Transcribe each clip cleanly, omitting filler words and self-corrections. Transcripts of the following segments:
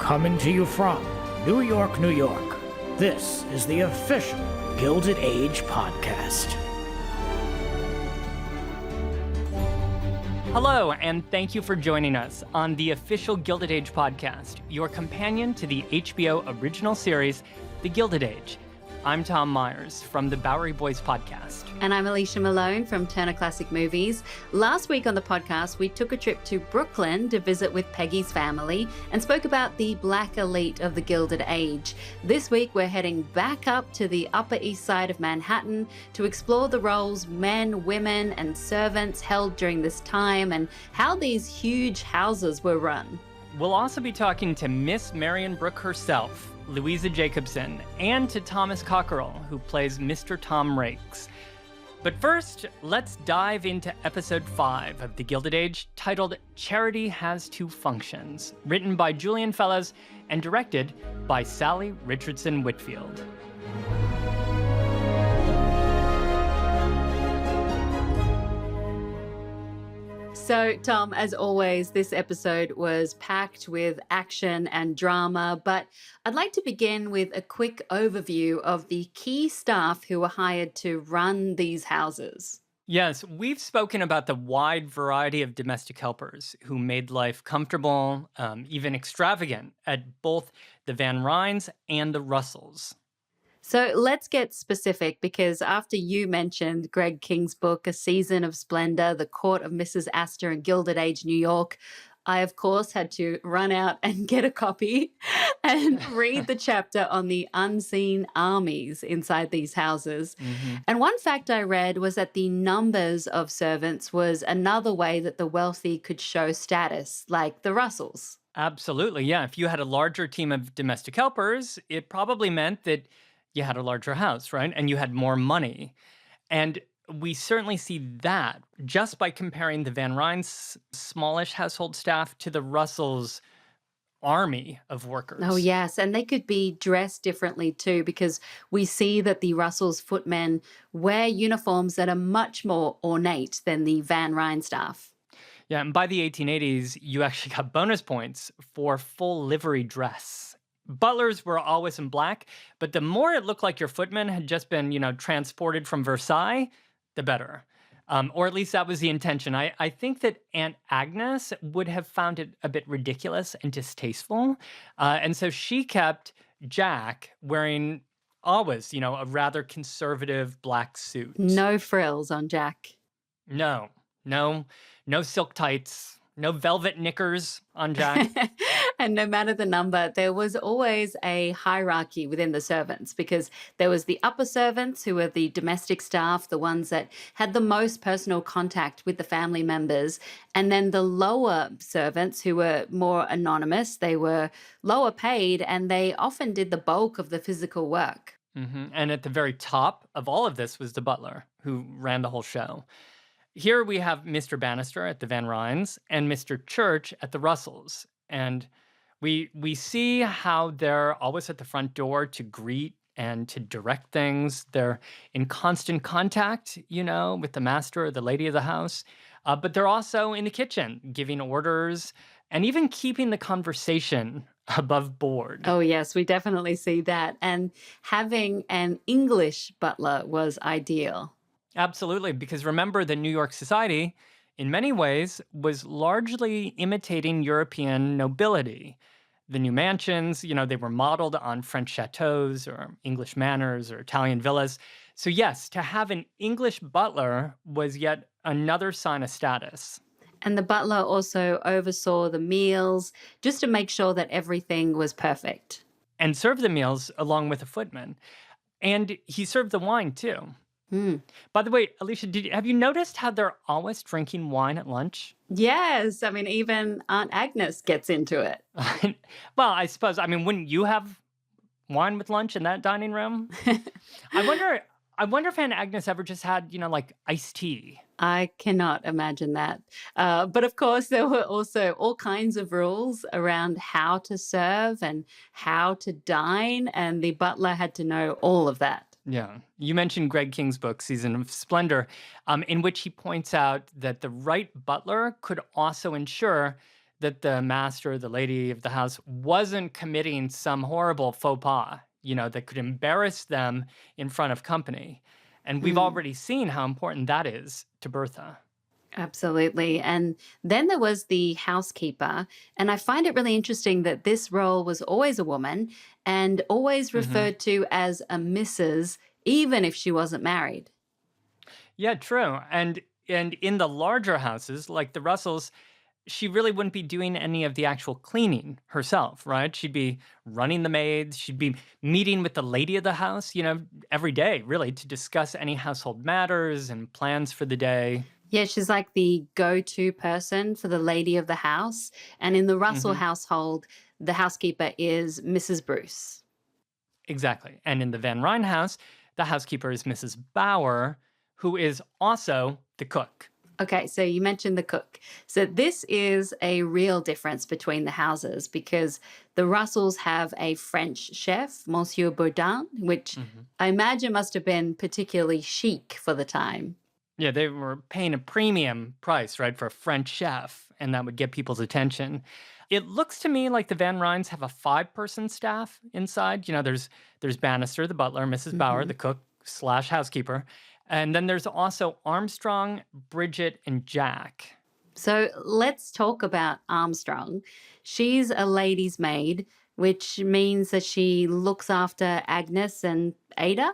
Coming to you from New York, New York, this is the official Gilded Age podcast. Hello, and thank you for joining us on the official Gilded Age podcast, your companion to the HBO original series, The Gilded Age. I'm Tom Meyers from the Bowery Boys podcast. And I'm Alicia Malone from Turner Classic Movies. Last week on the podcast, we took a trip to Brooklyn to visit with Peggy's family and spoke about the black elite of the Gilded Age. This week, we're heading back up to the Upper East Side of Manhattan to explore the roles men, women, and servants held during this time and how these huge houses were run. We'll also be talking to Miss Marian Brook herself, Louisa Jacobson, and to Thomas Cocoquerel, who plays Mr. Tom Raikes. But first, let's dive into episode 5 of The Gilded Age, titled Charity Has Two Functions, written by Julian Fellows and directed by Sally Richardson Whitfield. So, Tom, as always, this episode was packed with action and drama, but I'd like to begin with a quick overview of the key staff who were hired to run these houses. Yes, we've spoken about the wide variety of domestic helpers who made life comfortable, even extravagant, at both the Van Ryns and the Russells. So let's get specific, because after you mentioned Greg King's book, A Season of Splendor, The Court of Mrs. Astor in Gilded Age, New York, I, of course, had to run out and get a copy and read the chapter on the unseen armies inside these houses. Mm-hmm. And one fact I read was that the numbers of servants was another way that the wealthy could show status, like the Russells. Absolutely, yeah. If you had a larger team of domestic helpers, it probably meant that you had a larger house, right? And you had more money. And we certainly see that just by comparing the Van Ryns' smallish household staff to the Russells' army of workers. Oh, yes. And they could be dressed differently too, because we see that the Russells' footmen wear uniforms that are much more ornate than the Van Ryn staff. Yeah, and by the 1880s, you actually got bonus points for full livery dress. Butlers were always in black, but the more it looked like your footman had just been, transported from Versailles, the better. Or at least that was the intention. I think that Aunt Agnes would have found it a bit ridiculous and distasteful. And so she kept Jack wearing always, a rather conservative black suit. No frills on Jack. No silk tights. No velvet knickers on Jack. And no matter the number, there was always a hierarchy within the servants, because there was the upper servants who were the domestic staff, the ones that had the most personal contact with the family members, and then the lower servants who were more anonymous. They were lower paid, and they often did the bulk of the physical work. Mm-hmm. And at the very top of all of this was the butler, who ran the whole show. Here we have Mr. Bannister at the Van Ryns and Mr. Church at the Russells. And we see how they're always at the front door to greet and to direct things. They're in constant contact, with the master or the lady of the house. But they're also in the kitchen, giving orders and even keeping the conversation above board. Oh, yes, we definitely see that. And having an English butler was ideal. Absolutely, because remember that New York society, in many ways, was largely imitating European nobility. The new mansions, they were modeled on French chateaus or English manors or Italian villas. So yes, to have an English butler was yet another sign of status. And the butler also oversaw the meals just to make sure that everything was perfect. And served the meals along with a footman. And he served the wine too. By the way, Alicia, have you noticed how they're always drinking wine at lunch? Yes. Even Aunt Agnes gets into it. Well, I suppose, wouldn't you have wine with lunch in that dining room? I wonder if Aunt Agnes ever just had, iced tea. I cannot imagine that. But of course, there were also all kinds of rules around how to serve and how to dine, and the butler had to know all of that. Yeah. You mentioned Greg King's book, Season of Splendor, in which he points out that the right butler could also ensure that the master, the lady of the house, wasn't committing some horrible faux pas, that could embarrass them in front of company. And we've Mm, already seen how important that is to Bertha. absolutely. And then there was the housekeeper. And I find it really interesting that this role was always a woman and always Hmm. referred to as a Mrs., even if she wasn't married. Yeah, true. And in the larger houses, like the Russells, she really wouldn't be doing any of the actual cleaning herself, right? She'd be running the maids, she'd be meeting with the lady of the house, every day, really, to discuss any household matters and plans for the day. Yeah, she's like the go to person for the lady of the house. And in the Russell Hmm. household, the housekeeper is Mrs. Bruce. Exactly. And in the Van Ryn house, the housekeeper is Mrs. Bower, who is also the cook. Okay, so you mentioned the cook. So this is a real difference between the houses because the Russells have a French chef, Monsieur Bourdin, which Hmm. I imagine must have been particularly chic for the time. Yeah, they were paying a premium price, right, for a French chef, and that would get people's attention. It looks to me like the Van Ryns have a 5-person staff inside. There's Bannister, the butler, Mrs. Bauer, Hmm. the cook slash housekeeper, and then there's also Armstrong, Bridget, and Jack. So let's talk about Armstrong. She's a lady's maid, which means that she looks after Agnes and Ada.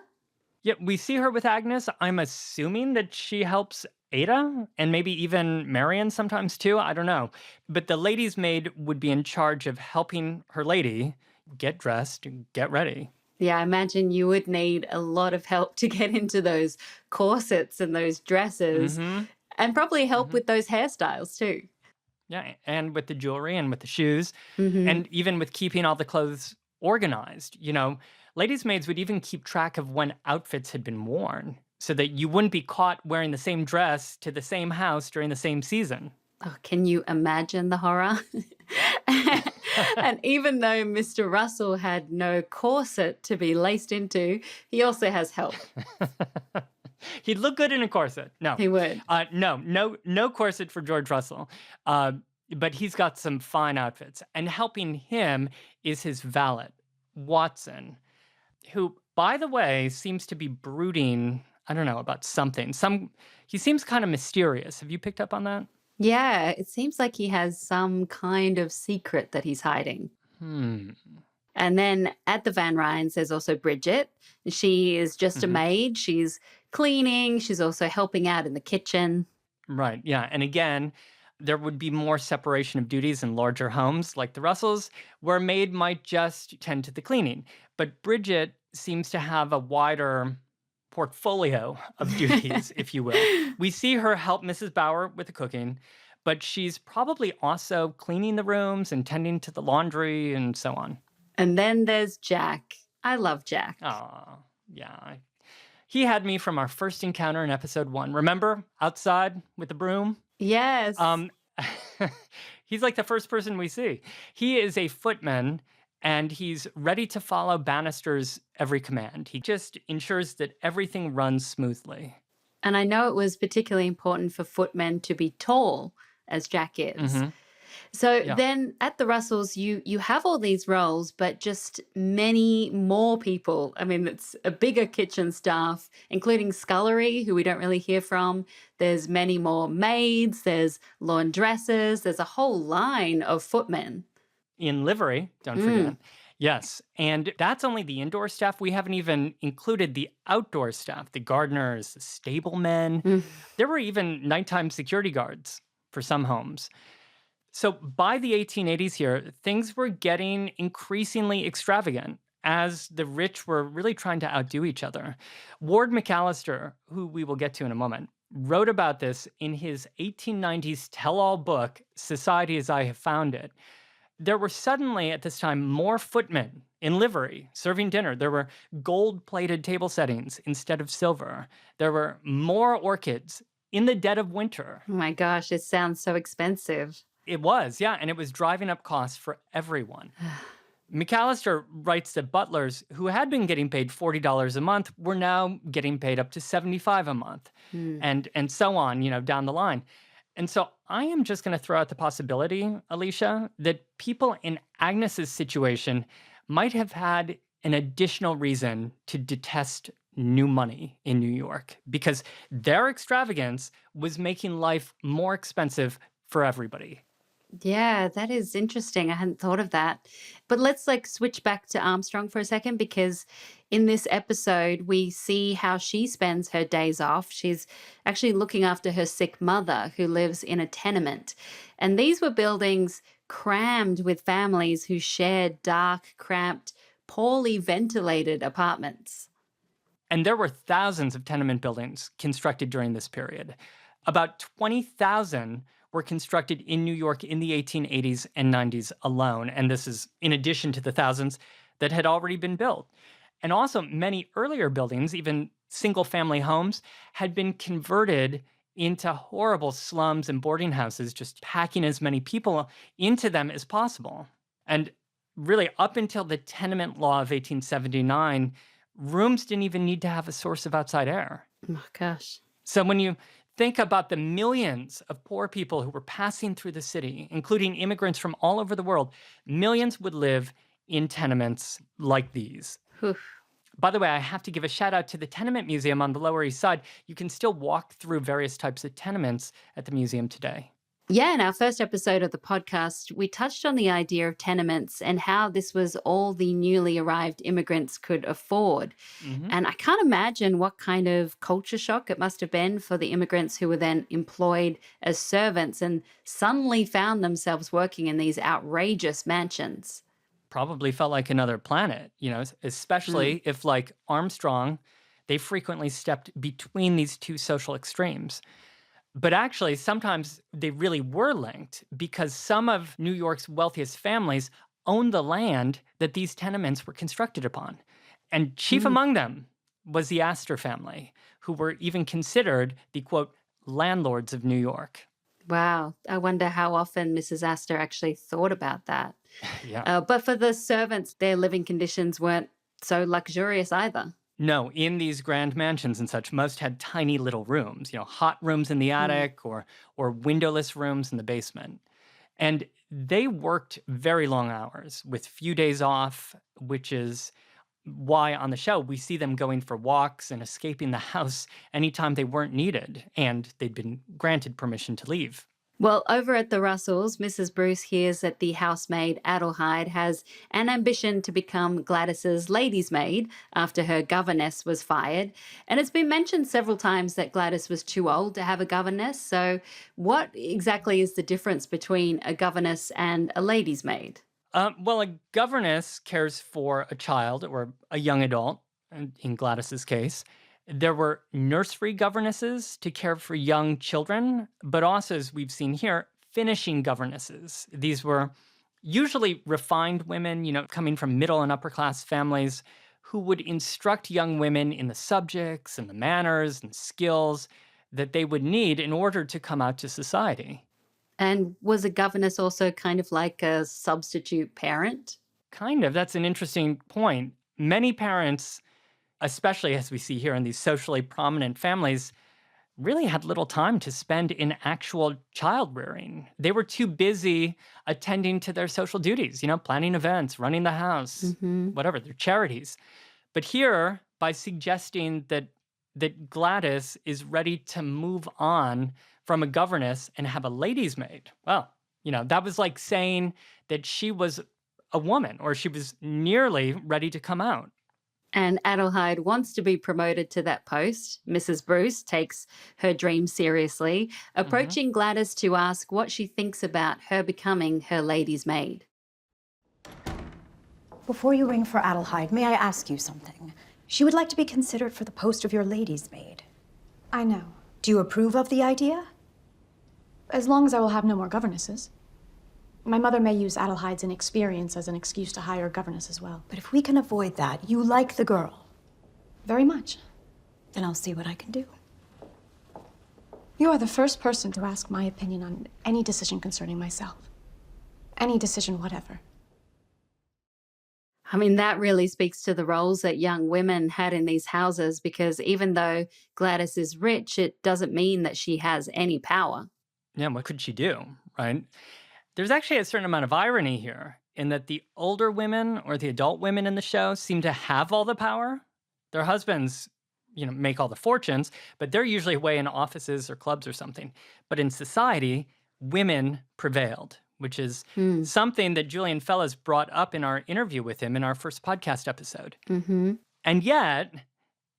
Yeah, we see her with Agnes. I'm assuming that she helps Ada and maybe even Marian sometimes too. I don't know. But the lady's maid would be in charge of helping her lady get dressed and get ready. Yeah, I imagine you would need a lot of help to get into those corsets and those dresses, Mm-hmm. and probably help Mm-hmm. with those hairstyles too. Yeah, and with the jewelry and with the shoes, Hmm. and even with keeping all the clothes organized. Ladies' maids would even keep track of when outfits had been worn so that you wouldn't be caught wearing the same dress to the same house during the same season. Oh, can you imagine the horror? And even though Mr. Russell had no corset to be laced into, he also has help. He'd look good in a corset. No, He would. no corset for George Russell. Uh, but he's got some fine outfits. And helping him is his valet, Watson, who, by the way, seems to be brooding, I don't know, about something. He seems kind of mysterious. Have you picked up on that? Yeah, it seems like he has some kind of secret that he's hiding. Hmm. And then at the Van Ryns, there's also Bridget. She is just a Hmm. maid. She's cleaning. She's also helping out in the kitchen. Right. Yeah. And again, there would be more separation of duties in larger homes like the Russells, where a maid might just tend to the cleaning. But Bridget seems to have a wider portfolio of duties, if you will. We see her help Mrs. Bauer with the cooking, but she's probably also cleaning the rooms and tending to the laundry and so on. And then there's Jack. I love Jack. Oh, yeah. He had me from our first encounter in episode 1. Remember? Outside with the broom? Yes. Um, he's like the first person we see. He is a footman and he's ready to follow Bannister's every command. He just ensures that everything runs smoothly. And I know it was particularly important for footmen to be tall, as Jack is. Hmm. So Yeah. then at the Russells, you have all these roles, but just many more people. I mean, it's a bigger kitchen staff, including scullery, who we don't really hear from. There's many more maids, there's laundresses, there's a whole line of footmen. In livery, don't Mm. forget. Yes. And that's only the indoor staff. We haven't even included the outdoor staff, the gardeners, the stablemen. Mm. There were even nighttime security guards for some homes. So by the 1880s here, things were getting increasingly extravagant as the rich were really trying to outdo each other. Ward McAllister, who we will get to in a moment, wrote about this in his 1890s tell-all book, Society as I Have Found It. There were suddenly, at this time, more footmen in livery serving dinner. There were gold-plated table settings instead of silver. There were more orchids in the dead of winter. Oh my gosh, it sounds so expensive. It was, yeah, and it was driving up costs for everyone. McAllister writes that butlers who had been getting paid $40 a month were now getting paid up to $75 a month, Mm. and so on, down the line. And so I am just going to throw out the possibility, Alicia, that people in Agnes's situation might have had an additional reason to detest new money in New York because their extravagance was making life more expensive for everybody. Yeah, that is interesting. I hadn't thought of that. But let's like switch back to Armstrong for a second because in this episode we see how she spends her days off. She's actually looking after her sick mother who lives in a tenement. And these were buildings crammed with families who shared dark, cramped, poorly ventilated apartments. And there were thousands of tenement buildings constructed during this period. About 20,000 were constructed in New York in the 1880s and 90s alone. And this is in addition to the thousands that had already been built. And also many earlier buildings, even single-family homes, had been converted into horrible slums and boarding houses, just packing as many people into them as possible. And really, up until the tenement law of 1879, rooms didn't even need to have a source of outside air. Oh, gosh. So when you think about the millions of poor people who were passing through the city, including immigrants from all over the world, millions would live in tenements like these. Whew. By the way, I have to give a shout out to the Tenement Museum on the Lower East Side. You can still walk through various types of tenements at the museum today. Yeah, in our first episode of the podcast, we touched on the idea of tenements and how this was all the newly arrived immigrants could afford. And I can't imagine what kind of culture shock it must have been for the immigrants who were then employed as servants and suddenly found themselves working in these outrageous mansions. Probably felt like another planet, especially if, like Armstrong, they frequently stepped between these two social extremes. But actually, sometimes they really were linked because some of New York's wealthiest families owned the land that these tenements were constructed upon. And chief among them was the Astor family, who were even considered the, quote, landlords of New York. Wow. I wonder how often Mrs. Astor actually thought about that. Yeah. But for the servants, their living conditions weren't so luxurious either. No, in these grand mansions and such, most had tiny little rooms, hot rooms in the attic or windowless rooms in the basement. And they worked very long hours with few days off, which is why on the show we see them going for walks and escaping the house anytime they weren't needed and they'd been granted permission to leave. Well, over at the Russells, Mrs. Bruce hears that the housemaid Adelheid has an ambition to become Gladys's lady's maid after her governess was fired. And it's been mentioned several times that Gladys was too old to have a governess. So what exactly is the difference between a governess and a lady's maid? Well, a governess cares for a child or a young adult, in Gladys's case. There were nursery governesses to care for young children, but also, as we've seen here, finishing governesses. These were usually refined women, coming from middle and upper class families who would instruct young women in the subjects and the manners and skills that they would need in order to come out to society. And was a governess also kind of like a substitute parent? Kind of. That's an interesting point. Many parents, especially as we see here in these socially prominent families, really had little time to spend in actual child rearing. They were too busy attending to their social duties, planning events, running the house, whatever, their charities. But here, by suggesting that Gladys is ready to move on from a governess and have a lady's maid, well, that was like saying that she was a woman or she was nearly ready to come out. And Adelheid wants to be promoted to that post. Mrs. Bruce takes her dream seriously, approaching Gladys to ask what she thinks about her becoming her lady's maid. Before you ring for Adelheid, may I ask you something? She would like to be considered for the post of your lady's maid. I know. Do you approve of the idea? As long as I will have no more governesses. My mother may use Adelheid's inexperience as an excuse to hire a governess as well. But if we can avoid that, you like the girl. Very much. Then I'll see what I can do. You are the first person to ask my opinion on any decision concerning myself. Any decision whatever. I mean, that really speaks to the roles that young women had in these houses, because even though Gladys is rich, it doesn't mean that she has any power. Yeah, what could she do, right? There's actually a certain amount of irony here in that the older women or the adult women in the show seem to have all the power. Their husbands, make all the fortunes, but they're usually away in offices or clubs or something. But in society, women prevailed, which is Hmm. something that Julian Fellows brought up in our interview with him in our first podcast episode. Mm-hmm. And yet,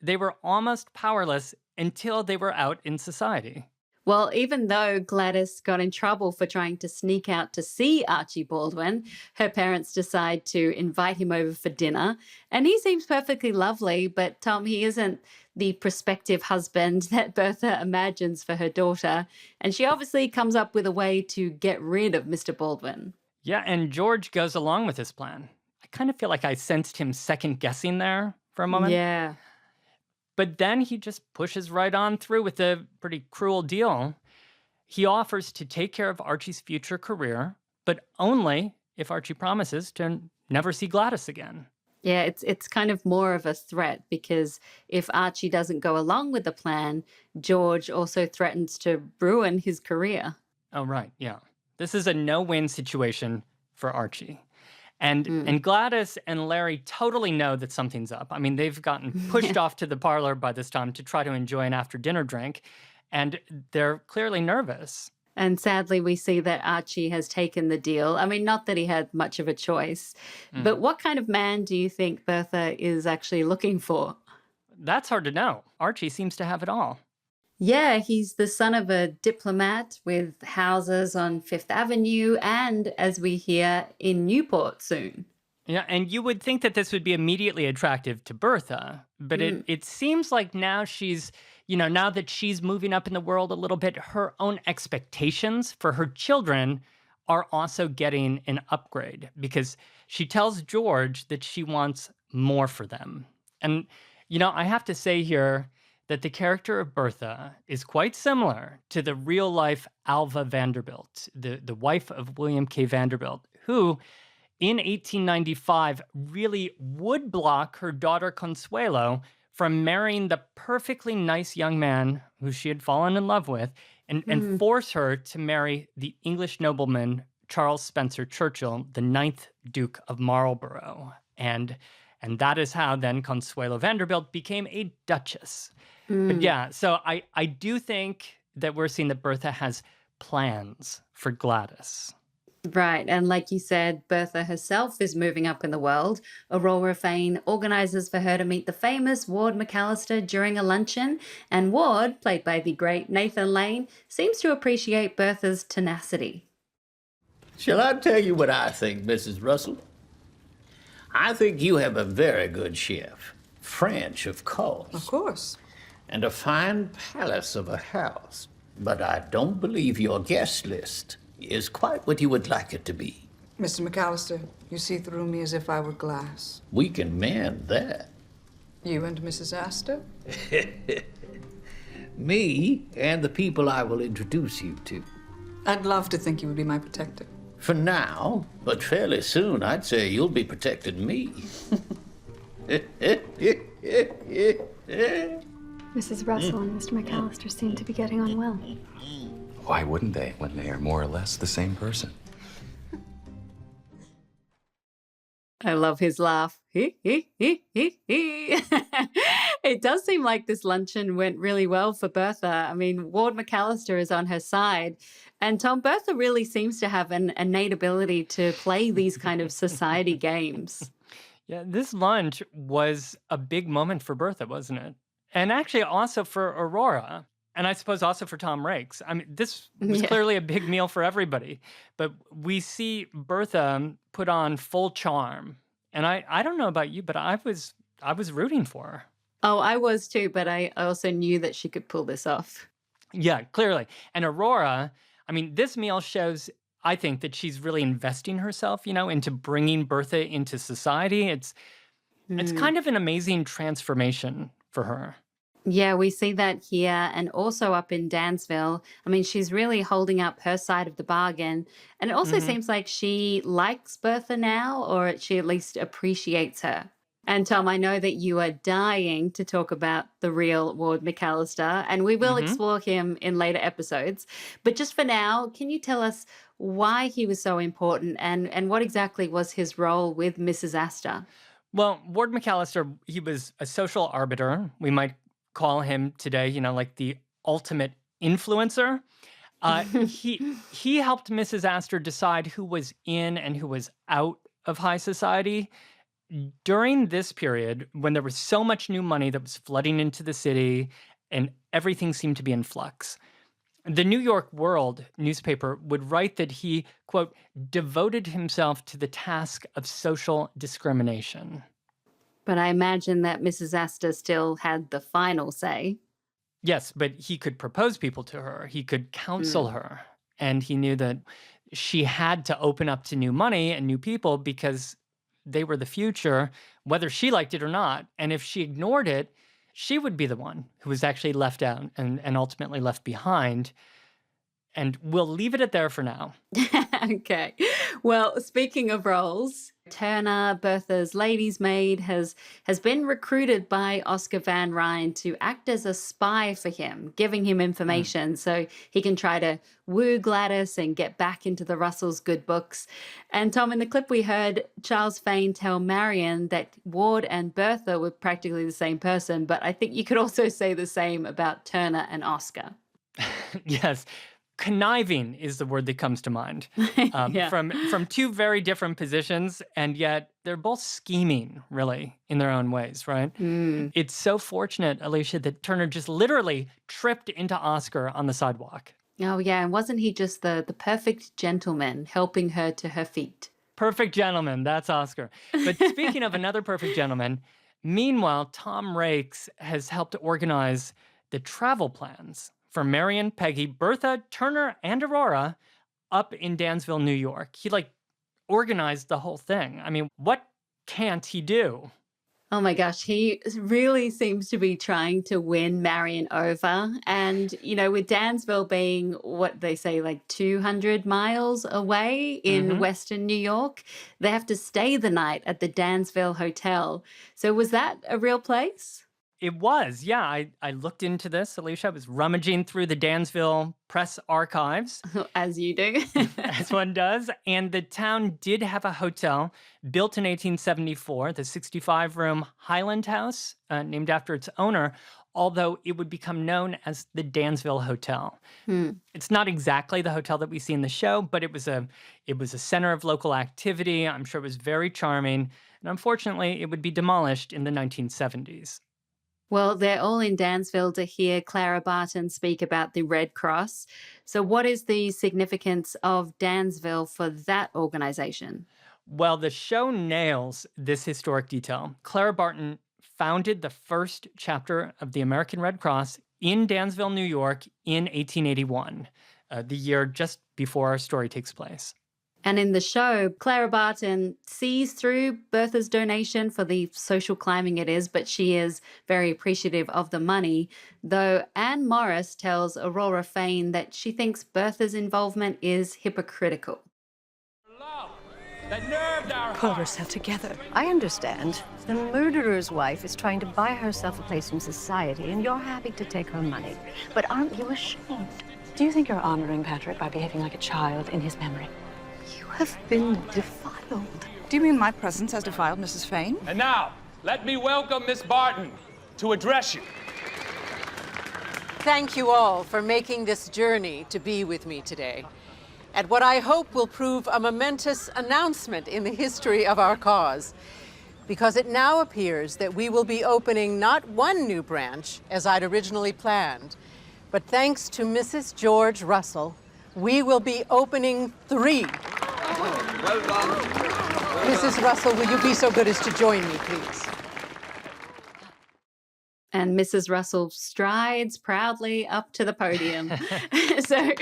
they were almost powerless until they were out in society. Well, even though Gladys got in trouble for trying to sneak out to see Archie Baldwin, her parents decide to invite him over for dinner. And he seems perfectly lovely, but Tom, he isn't the prospective husband that Bertha imagines for her daughter. And she obviously comes up with a way to get rid of Mr. Baldwin. Yeah, and George goes along with his plan. I kind of feel like I sensed him second guessing there for a moment. Yeah. But then he just pushes right on through with a pretty cruel deal. He offers to take care of Archie's future career, but only if Archie promises to never see Gladys again. Yeah, it's kind of more of a threat because if Archie doesn't go along with the plan, George also threatens to ruin his career. Oh, right, yeah. This is a no-win situation for Archie. And Gladys and Larry totally know that something's up. I mean, they've gotten pushed off to the parlor by this time to try to enjoy an after-dinner drink, and they're clearly nervous. And sadly, we see that Archie has taken the deal. I mean, not that he had much of a choice, but what kind of man do you think Bertha is actually looking for? That's hard to know. Archie seems to have it all. Yeah, he's the son of a diplomat with houses on Fifth Avenue and, as we hear, in Newport soon. Yeah, and you would think that this would be immediately attractive to Bertha, but it seems like now she's, now that she's moving up in the world a little bit, her own expectations for her children are also getting an upgrade because she tells George that she wants more for them. And, I have to say here that the character of Bertha is quite similar to the real-life Alva Vanderbilt, the wife of William K. Vanderbilt, who in 1895 really would block her daughter Consuelo from marrying the perfectly nice young man who she had fallen in love with and force her to marry the English nobleman Charles Spencer Churchill, the 9th Duke of Marlborough. And that is how then Consuelo Vanderbilt became a duchess. But yeah, so I do think that we're seeing that Bertha has plans for Gladys. Right, and like you said, Bertha herself is moving up in the world. Aurora Fane organizes for her to meet the famous Ward McAllister during a luncheon, and Ward, played by the great Nathan Lane, seems to appreciate Bertha's tenacity. Shall I tell you what I think, Mrs. Russell? I think you have a very good chef. French, of course. Of course. And a fine palace of a house. But I don't believe your guest list is quite what you would like it to be. Mr. McAllister, you see through me as if I were glass. We can mend that. You and Mrs. Astor? Me and the people I will introduce you to. I'd love to think you would be my protector. For now, but fairly soon, I'd say you'll be protecting me. Mrs. Russell and Mr. McAllister seem to be getting on well. Why wouldn't they when they are more or less the same person? I love his laugh. It does seem like this luncheon went really well for Bertha. I mean, Ward McAllister is on her side. And Tom, Bertha really seems to have an innate ability to play these kind of society games. Yeah, this lunch was a big moment for Bertha, wasn't it? And actually also for Aurora. And I suppose also for Tom Raikes. I mean, this was clearly a big meal for everybody. But we see Bertha put on full charm. And I don't know about you, but I was rooting for her. Oh, I was too, but I also knew that she could pull this off. Yeah, clearly. And Aurora, I mean, this meal shows, I think, that she's really investing herself, into bringing Bertha into society. It's kind of an amazing transformation for her. Yeah, we see that here and also up in Dansville. I mean, she's really holding up her side of the bargain. And it also seems like she likes Bertha now, or she at least appreciates her. And Tom, I know that you are dying to talk about the real Ward McAllister, and we will explore him in later episodes. But just for now, can you tell us why he was so important and what exactly was his role with Mrs. Astor? Well, Ward McAllister, he was a social arbiter. We might call him today, like the ultimate influencer. He helped Mrs. Astor decide who was in and who was out of high society. During this period, when there was so much new money that was flooding into the city and everything seemed to be in flux, the New York World newspaper would write that he, quote, devoted himself to the task of social discrimination. But I imagine that Mrs. Astor still had the final say. Yes, but he could propose people to her. He could counsel her. And he knew that she had to open up to new money and new people because they were the future, whether she liked it or not. And if she ignored it, she would be the one who was actually left out and ultimately left behind. And we'll leave it at there for now. Okay. Well, speaking of roles, Turner, Bertha's lady's maid, has been recruited by Oscar Van Ryn to act as a spy for him, giving him information so he can try to woo Gladys and get back into the Russells' good books. And Tom, in the clip we heard Charles Fane tell Marian that Ward and Bertha were practically the same person, but I think you could also say the same about Turner and Oscar. Yes. Conniving is the word that comes to mind. From two very different positions, and yet they're both scheming, really, in their own ways, right? It's so fortunate, Alicia, that Turner just literally tripped into Oscar on the sidewalk. Oh, yeah. And wasn't he just the perfect gentleman helping her to her feet? Perfect gentleman. That's Oscar. But speaking of another perfect gentleman, meanwhile, Tom Raikes has helped organize the travel plans for Marian, Peggy, Bertha, Turner, and Aurora up in Dansville, New York. He, organized the whole thing. I mean, what can't he do? Oh my gosh, he really seems to be trying to win Marian over. And, with Dansville being what they say, 200 miles away in Western New York, they have to stay the night at the Dansville Hotel. So was that a real place? It was, yeah. I looked into this, Alicia. I was rummaging through the Dansville press archives. As you do. As one does. And the town did have a hotel built in 1874, the 65-room Highland House, named after its owner, although it would become known as the Dansville Hotel. It's not exactly the hotel that we see in the show, but it was a center of local activity. I'm sure it was very charming. And unfortunately, it would be demolished in the 1970s. Well, they're all in Dansville to hear Clara Barton speak about the Red Cross. So what is the significance of Dansville for that organization? Well, the show nails this historic detail. Clara Barton founded the first chapter of the American Red Cross in Dansville, New York in 1881, the year just before our story takes place. And in the show, Clara Barton sees through Bertha's donation for the social climbing it is, but she is very appreciative of the money, though Anne Morris tells Aurora Fane that she thinks Bertha's involvement is hypocritical. Pull yourself together. I understand. The murderer's wife is trying to buy herself a place in society, and you're happy to take her money. But aren't you ashamed? Do you think you're honoring Patrick by behaving like a child in his memory? You have been defiled. Do you mean my presence has defiled Mrs. Fane? And now, let me welcome Miss Barton to address you. Thank you all for making this journey to be with me today at what I hope will prove a momentous announcement in the history of our cause, because it now appears that we will be opening not one new branch, as I'd originally planned, but thanks to Mrs. George Russell, we will be opening 3. Well done. Mrs. Russell, will you be so good as to join me, please? And Mrs. Russell strides proudly up to the podium. So,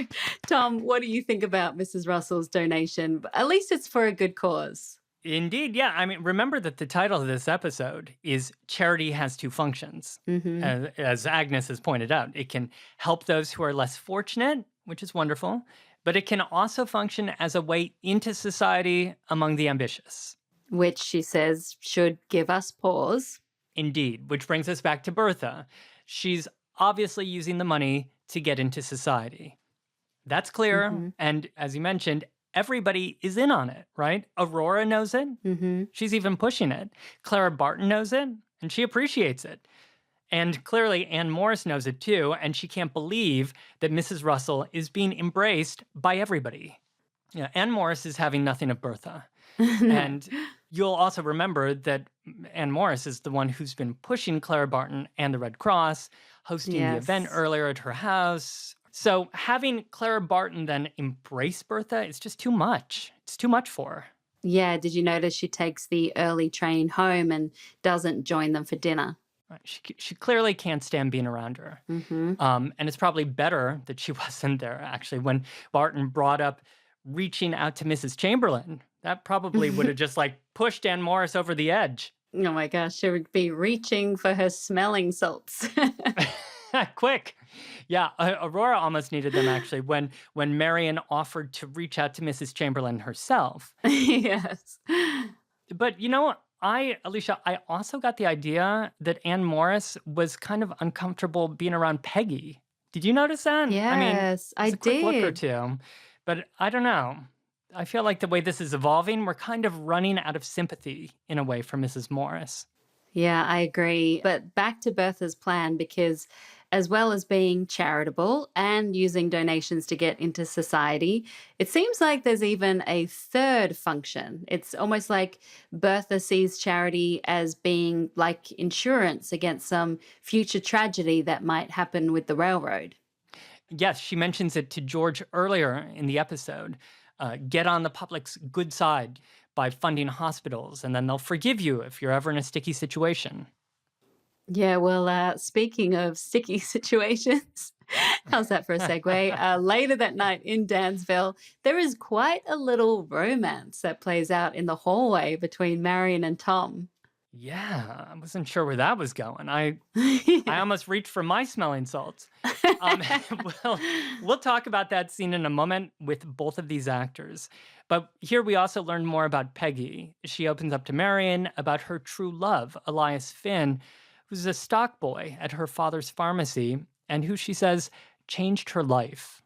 Tom, what do you think about Mrs. Russell's donation? At least it's for a good cause. Indeed, yeah. I mean, remember that the title of this episode is Charity Has Two Functions. As Agnes has pointed out, it can help those who are less fortunate, which is wonderful, but it can also function as a way into society among the ambitious. which she says should give us pause. Indeed, which brings us back to Bertha. She's obviously using the money to get into society. That's clear. And as you mentioned, everybody is in on it, right? Aurora knows it. She's even pushing it. Clara Barton knows it, and she appreciates it. And clearly, Anne Morris knows it too, and she can't believe that Mrs. Russell is being embraced by everybody. Yeah, Anne Morris is having nothing of Bertha. And you'll also remember that Anne Morris is the one who's been pushing Clara Barton and the Red Cross, hosting the event earlier at her house. So having Clara Barton then embrace Bertha is just too much. It's too much for her. Yeah, did you notice she takes the early train home and doesn't join them for dinner? Right. She clearly can't stand being around her. And it's probably better that she wasn't there, actually. When Barton brought up reaching out to Mrs. Chamberlain, that probably would have just pushed Anne Morris over the edge. Oh my gosh, she would be reaching for her smelling salts. Quick. Yeah, Aurora almost needed them, actually, when Marian offered to reach out to Mrs. Chamberlain herself. Yes. But you know, Alicia, I also got the idea that Anne Morris was kind of uncomfortable being around Peggy. Did you notice that? Yes, I I did. A quick look or did. two. But I don't know. I feel like the way this is evolving, we're kind of running out of sympathy in a way for Mrs. Morris. Yeah, I agree. But back to Bertha's plan, because as well as being charitable and using donations to get into society, it seems like there's even a third function. It's almost like Bertha sees charity as being like insurance against some future tragedy that might happen with the railroad. Yes, she mentions it to George earlier in the episode. Get on the public's good side by funding hospitals, and then they'll forgive you if you're ever in a sticky situation. Yeah, well, speaking of sticky situations, how's that for a segue? Later that night in Dansville, there is quite a little romance that plays out in the hallway between Marian and Tom. Yeah, I wasn't sure where that was going. I almost reached for my smelling salts. We'll talk about that scene in a moment with both of these actors. But here we also learn more about Peggy. She opens up to Marian about her true love, Elias Finn, who's a stock boy at her father's pharmacy and who she says changed her life.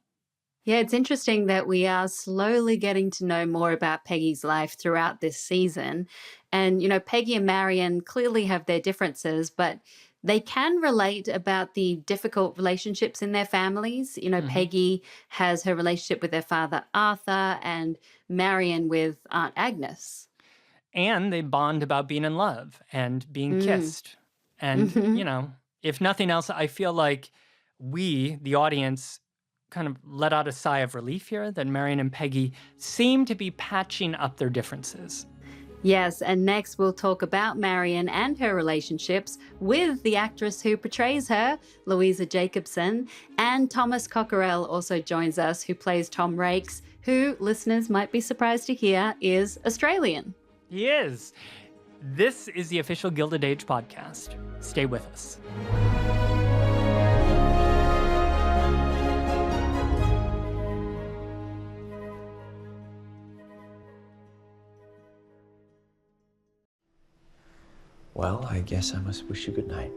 Yeah, it's interesting that we are slowly getting to know more about Peggy's life throughout this season. And, you know, Peggy and Marian clearly have their differences, but they can relate about the difficult relationships in their families. You know, Peggy has her relationship with her father, Arthur, and Marian with Aunt Agnes. And they bond about being in love and being kissed. And, you know, if nothing else, I feel like we, the audience, kind of let out a sigh of relief here that Marian and Peggy seem to be patching up their differences. Yes, and next we'll talk about Marian and her relationships with the actress who portrays her, Louisa Jacobson, and Thomas Cocoquerel also joins us, who plays Tom Raikes, who, listeners might be surprised to hear, is Australian. He is. This is the official Gilded Age podcast. Stay with us. Well, I guess I must wish you good night.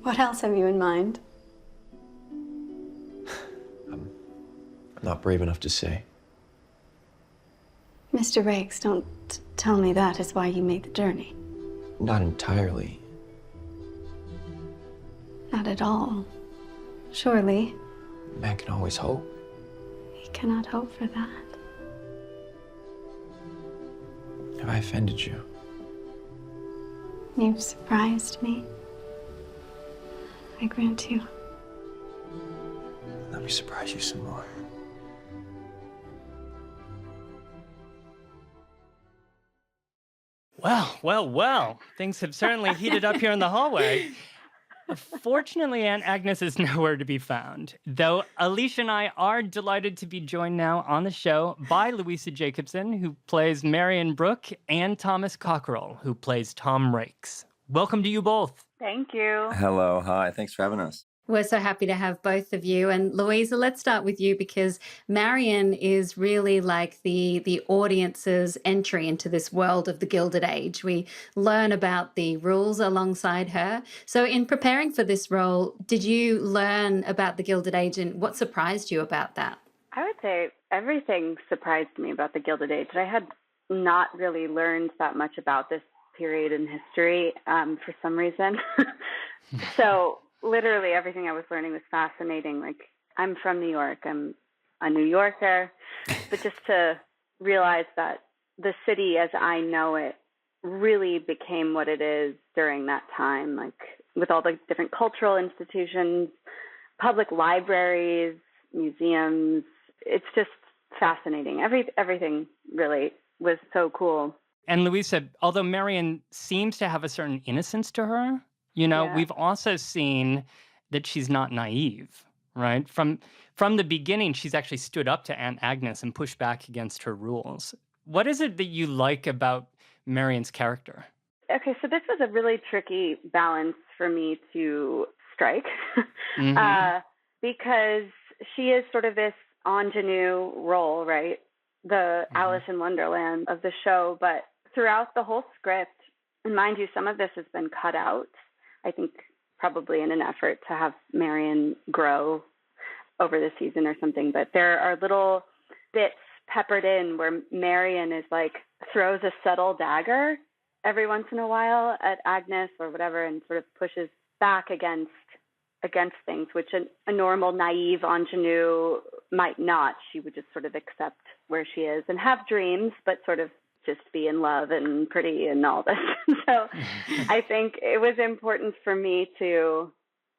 What else have you in mind? I'm not brave enough to say. Mr. Raikes, don't tell me that is why you made the journey. Not entirely. Not at all. Surely. Man can always hope. He cannot hope for that. Have I offended you? You've surprised me. I grant you. Let me surprise you some more. Well. Things have certainly heated up here in the hallway. Fortunately, Aunt Agnes is nowhere to be found, though Alicia and I are delighted to be joined now on the show by Louisa Jacobson, who plays Marian Brook, and Thomas Cocoquerel, who plays Tom Raikes. Welcome to you both. Thank you. Hello, hi, thanks for having us. We're so happy to have both of you. And Louisa, let's start with you because Marian is really like the audience's entry into this world of the Gilded Age. We learn about the rules alongside her. So in preparing for this role, did you learn about the Gilded Age and what surprised you about that? I would say everything surprised me about the Gilded Age. I had not really learned that much about this period in history for some reason. So literally everything I was learning was fascinating. Like, I'm from New York. I'm a New Yorker. But just to realize that the city as I know it really became what it is during that time, like with all the different cultural institutions, public libraries, museums. It's just fascinating. Everything really was so cool. And Louisa, although Marian seems to have a certain innocence to her, you know, Yeah. we've also seen that she's not naive, right? From the beginning, she's actually stood up to Aunt Agnes and pushed back against her rules. What is it that you like about Marian's character? Okay, so this was a really tricky balance for me to strike because she is sort of this ingenue role, right? The Alice in Wonderland of the show. But throughout the whole script, and mind you, some of this has been cut out, I think probably in an effort to have Marian grow over the season or something. But there are little bits peppered in where Marian is like, throws a subtle dagger every once in a while at Agnes or whatever and sort of pushes back against things, which a normal, naive ingenue might not. She would just sort of accept where she is and have dreams, but sort of just be in love and pretty and all this. So I think it was important for me to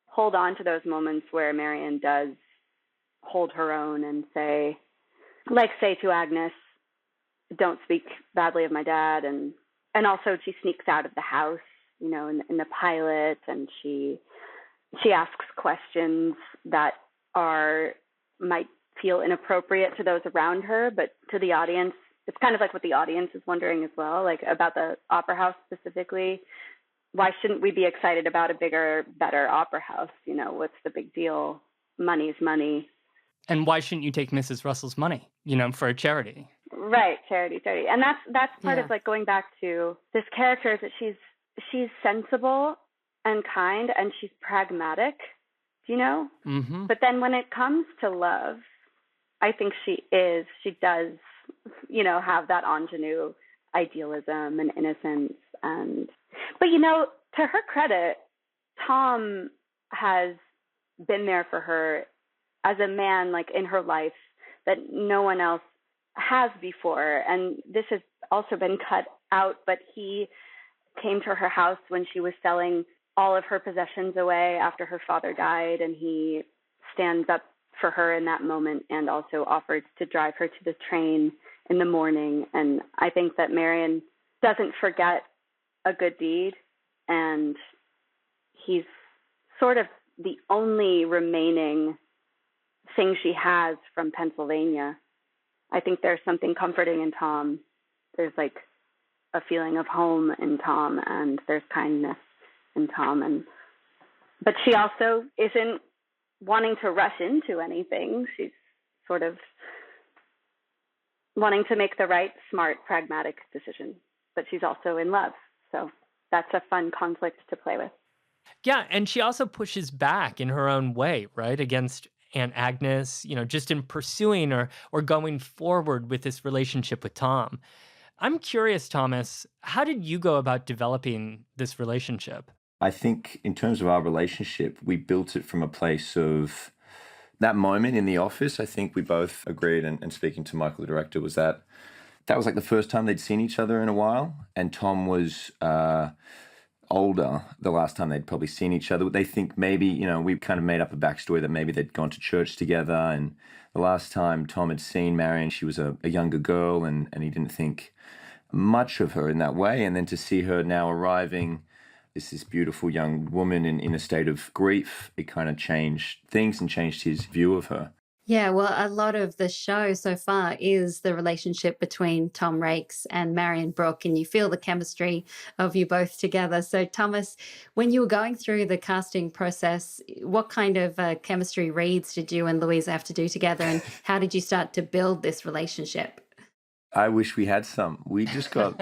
hold on to those moments where Marian does hold her own and say to Agnes, don't speak badly of my dad. And also she sneaks out of the house, you know, in the pilot, and she asks questions that might feel inappropriate to those around her, but to the audience, it's kind of like what the audience is wondering as well, like about the opera house specifically. Why shouldn't we be excited about a bigger, better opera house? You know, what's the big deal? Money's money. And why shouldn't you take Mrs. Russell's money, you know, for a charity? Right, charity. And that's part of like going back to this character is that she's sensible and kind and she's pragmatic, you know? Mm-hmm. But then when it comes to love, I think she does, you know, have that ingenue idealism and innocence. But, you know, to her credit, Tom has been there for her as a man, like in her life that no one else has before. And this has also been cut out, but he came to her house when she was selling all of her possessions away after her father died, and he stands up for her in that moment and also offers to drive her to the train in the morning. And I think that Marian doesn't forget a good deed, and he's sort of the only remaining thing she has from Pennsylvania. I think there's something comforting in Tom. There's like a feeling of home in Tom, and there's kindness in Tom. But she also isn't wanting to rush into anything. She's sort of wanting to make the right, smart, pragmatic decision. But she's also in love. So that's a fun conflict to play with. Yeah, and she also pushes back in her own way, right, against Aunt Agnes, you know, just in pursuing or going forward with this relationship with Tom. I'm curious, Thomas, how did you go about developing this relationship? I think in terms of our relationship, we built it from a place of that moment in the office. I think we both agreed, and speaking to Michael, the director, was that was like the first time they'd seen each other in a while. And Tom was older the last time they'd probably seen each other. They think maybe, you know, we kind of made up a backstory that maybe they'd gone to church together. And the last time Tom had seen Marian, she was a younger girl, and he didn't think much of her in that way. And then to see her now arriving, this beautiful young woman in a state of grief, it kind of changed things and changed his view of her. Yeah, well, a lot of the show so far is the relationship between Tom Raikes and Marian Brook, and you feel the chemistry of you both together. So, Thomas, when you were going through the casting process, what kind of chemistry reads did you and Louisa have to do together, and how did you start to build this relationship? I wish we had some. We just got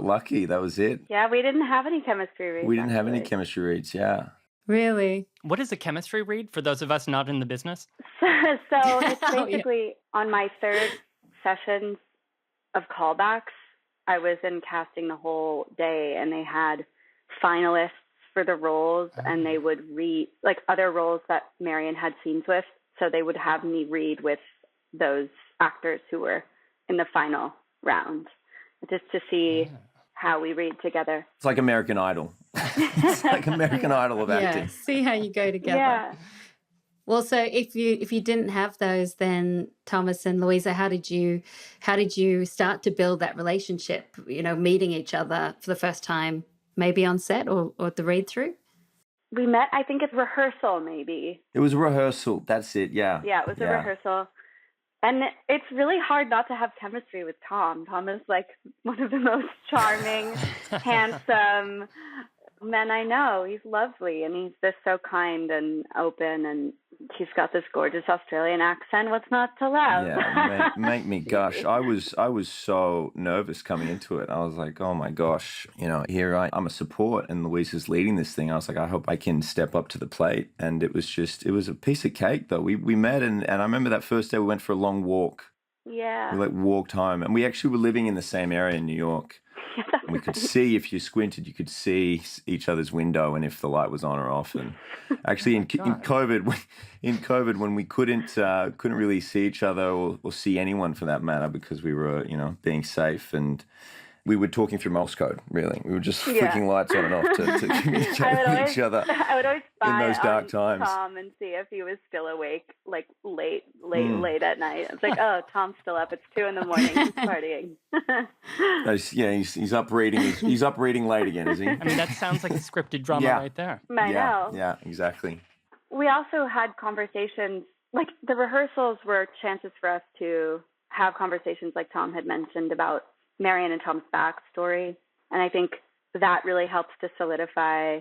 lucky. That was it. Yeah, we didn't have any chemistry reads. We didn't have any actually. chemistry reads, yeah. Really? What is a chemistry read for those of us not in the business? So it's Oh, yeah. basically on my third session of callbacks, I was in casting the whole day, and they had finalists for the roles, and they would read like other roles that Marian had scenes with. So they would have me read with those actors who were in the final round, just to see how we read together. It's like American Idol. It's like American Idol of acting. Yeah, see how you go together. Yeah. Well, so if you didn't have those, then Thomas and Louisa, how did you start to build that relationship? You know, meeting each other for the first time, maybe on set or at the read through. We met, I think, at rehearsal, maybe. It was a rehearsal. That's it, yeah. Yeah, it was a rehearsal. And it's really hard not to have chemistry with Tom. Tom is like one of the most charming, handsome men I know. He's lovely, and he's just so kind and open, and he's got this gorgeous Australian accent. What's not to love? Yeah, make me gush. I was so nervous coming into it. I was like, oh my gosh, you know, I'm a support, and Louisa's leading this thing. I was like, I hope I can step up to the plate. And it was a piece of cake, though. We met, and I remember that first day we went for a long walk. Yeah. We walked home, and we actually were living in the same area in New York. And we could see, if you squinted, you could see each other's window and if the light was on or off. And actually, in COVID, when we couldn't really see each other or see anyone for that matter, because we were, you know, being safe, and we were talking through Morse code. Really, we were just flicking lights on and off to communicate with each other. I would always spy in those dark on times. Tom and see if he was still awake, like late at night. It's like, oh, Tom's still up. It's 2 a.m. He's partying. He's up reading. He's up reading late again, is he? I mean, that sounds like a scripted drama right there. I know. Yeah, exactly. We also had conversations, like the rehearsals were chances for us to have conversations, like Tom had mentioned, about Marian and Tom's backstory. And I think that really helps to solidify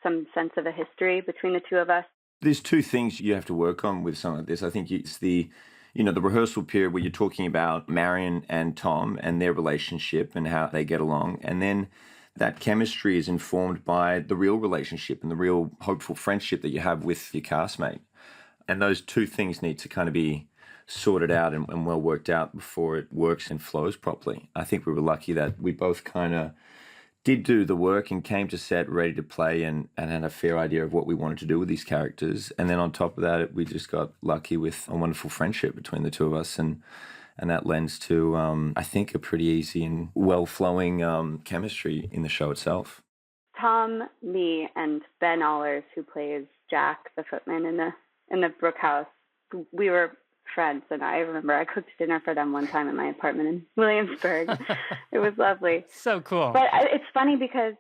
some sense of a history between the two of us. There's two things you have to work on with something like this. I think it's the rehearsal period where you're talking about Marian and Tom and their relationship and how they get along. And then that chemistry is informed by the real relationship and the real hopeful friendship that you have with your castmate. And those two things need to kind of be sorted out and well worked out before it works and flows properly. I think we were lucky that we both kind of did do the work and came to set ready to play and had a fair idea of what we wanted to do with these characters. And then on top of that, we just got lucky with a wonderful friendship between the two of us. And that lends to, I think, a pretty easy and well-flowing chemistry in the show itself. Tom, me, and Ben Allers, who plays Jack, the footman in the Brook house, we were friends, and I remember I cooked dinner for them one time in my apartment in Williamsburg. It was lovely. So cool. But it's funny because